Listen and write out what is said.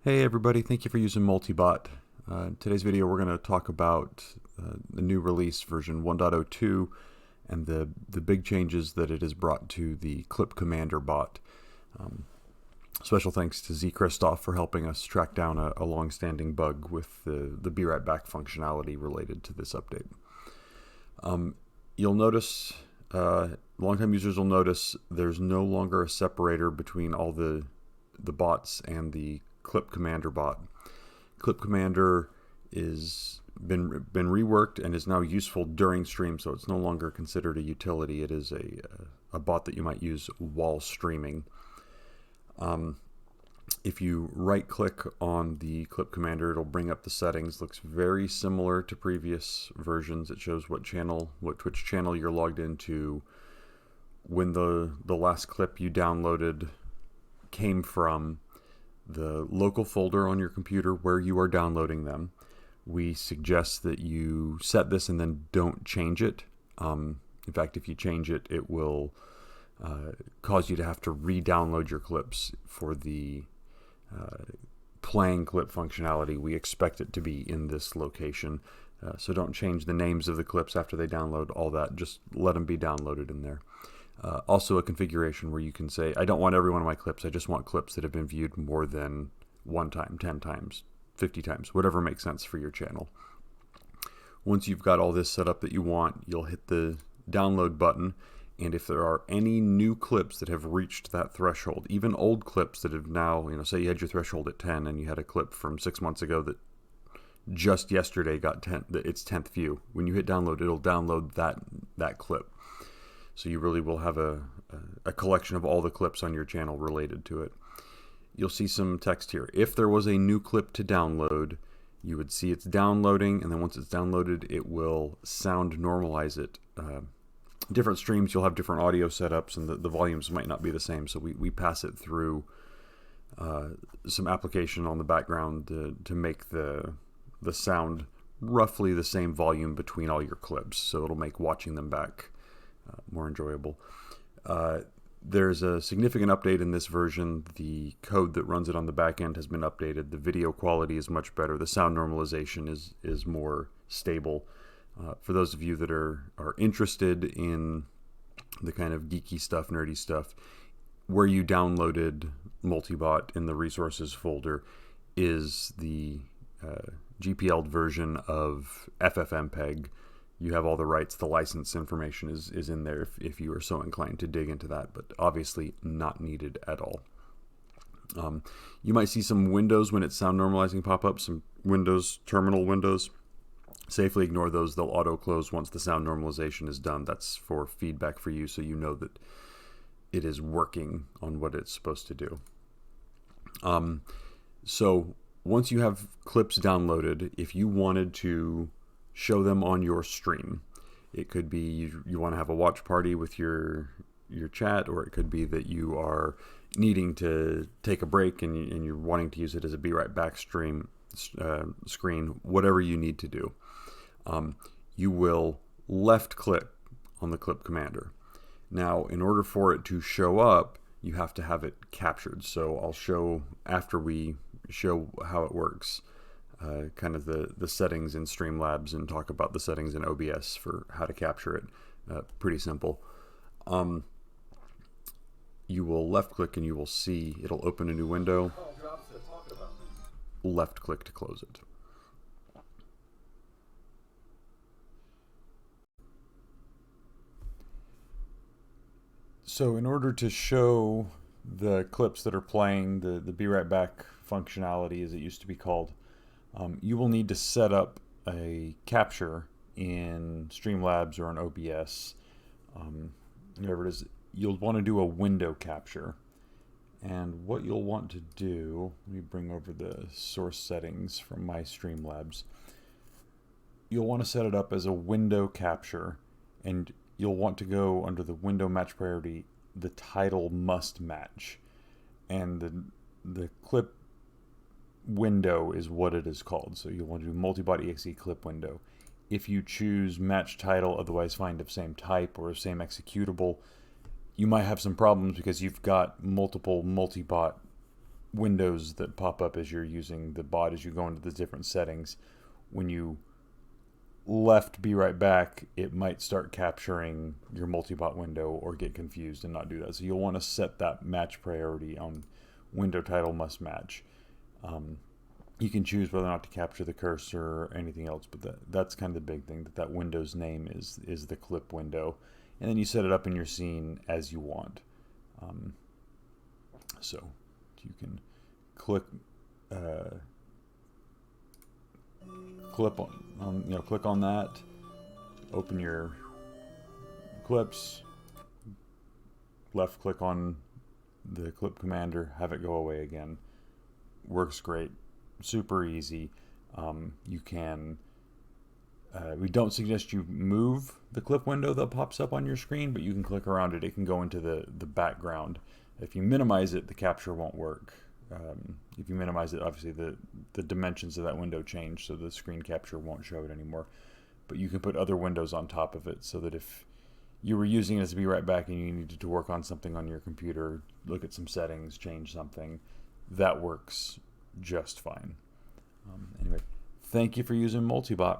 Hey everybody, thank you for using Multibot. In today's video we're going to talk about the new release version 1.02 and the big changes that it has brought to the ClipCommander bot. Special thanks to Z Christoph for helping us track down a long-standing bug with the Be Right Back functionality related to this update. You'll notice, long-time users will notice there's no longer a separator between all the bots and the ClipCommander bot. ClipCommander is been reworked and is now useful during stream, so it's no longer considered a utility. It is a bot that you might use while streaming. If you right-click on the ClipCommander, it'll bring up the settings. Looks very similar to previous versions. It shows what Twitch channel you're logged into, when the last clip you downloaded came from, the local folder on your computer where you are downloading them. We suggest that you set this and then don't change it. In fact, if you change it, it will cause you to have to re-download your clips for the playing clip functionality. We expect it to be in this location. So don't change the names of the clips after they download, all that. Just let them be downloaded in there. Also a configuration where you can say, I don't want every one of my clips, I just want clips that have been viewed more than 1 time, 10 times, 50 times, whatever makes sense for your channel. Once you've got all this set up that you want, you'll hit the download button, and if there are any new clips that have reached that threshold, even old clips that have now, say you had your threshold at 10 and you had a clip from 6 months ago that just yesterday got its 10th view, when you hit download, it'll download that clip. So you really will have a collection of all the clips on your channel related to it. You'll see some text here. If there was a new clip to download, you would see it's downloading, and then once it's downloaded, it will sound normalize it. Different streams, you'll have different audio setups, and the volumes might not be the same, so we pass it through some application on the background to make the sound roughly the same volume between all your clips, so it'll make watching them back more enjoyable. There's a significant update in this version. The code that runs it on the back end has been updated. The video quality is much better. The sound normalization is more stable. For those of you that are interested in the kind of geeky stuff, nerdy stuff, where you downloaded Multibot in the resources folder is the GPL version of FFmpeg. You have all the rights. The license information is in there if you are so inclined to dig into that, but obviously not needed at all. You might see some windows when it's sound normalizing pop up, some windows, terminal windows. Safely ignore those. They'll auto close once the sound normalization is done. That's for feedback for you, so you know that it is working on what it's supposed to do. So once you have clips downloaded, if you wanted to show them on your stream, it could be you want to have a watch party with your chat, or it could be that you are needing to take a break and you're wanting to use it as a Be Right Back screen, whatever you need to do. You will left click on the ClipCommander. Now, in order for it to show up, you have to have it captured. So I'll show, after we show how it works, kind of the settings in Streamlabs, and talk about the settings in OBS for how to capture it. Pretty simple. You will left click and you will see it'll open a new window. Left click to close it. So in order to show the clips that are playing, the Be Right Back functionality as it used to be called, you will need to set up a capture in Streamlabs or in OBS. Whatever it is, you'll want to do a window capture. And what you'll want to do, let me bring over the source settings from my Streamlabs. You'll want to set it up as a window capture, and you'll want to go under the window match priority, the title must match. And the clip window is what it is called. So you'll want to do multibot exe clip window. If you choose match title, otherwise find of same type or same executable, you might have some problems because you've got multiple multibot windows that pop up as you're using the bot as you go into the different settings. When you left be right back, it might start capturing your multibot window or get confused and not do that. So you'll want to set that match priority on window title must match. You can choose whether or not to capture the cursor or anything else, but that's kind of the big thing, that window's name is the clip window. And then you set it up in your scene as you want. So you can click click on that, open your clips, left click on the ClipCommander, have it go away again. Works great, super easy. You can we don't suggest you move the clip window that pops up on your screen, but you can click around it. It can go into the background. If you minimize it, the capture won't work. If you minimize it, obviously the dimensions of that window change, so the screen capture won't show it anymore. But you can put other windows on top of it, so that if you were using it as a be right back and you needed to work on something on your computer, look at some settings, change something, that works just fine. Anyway, thank you for using Multibot.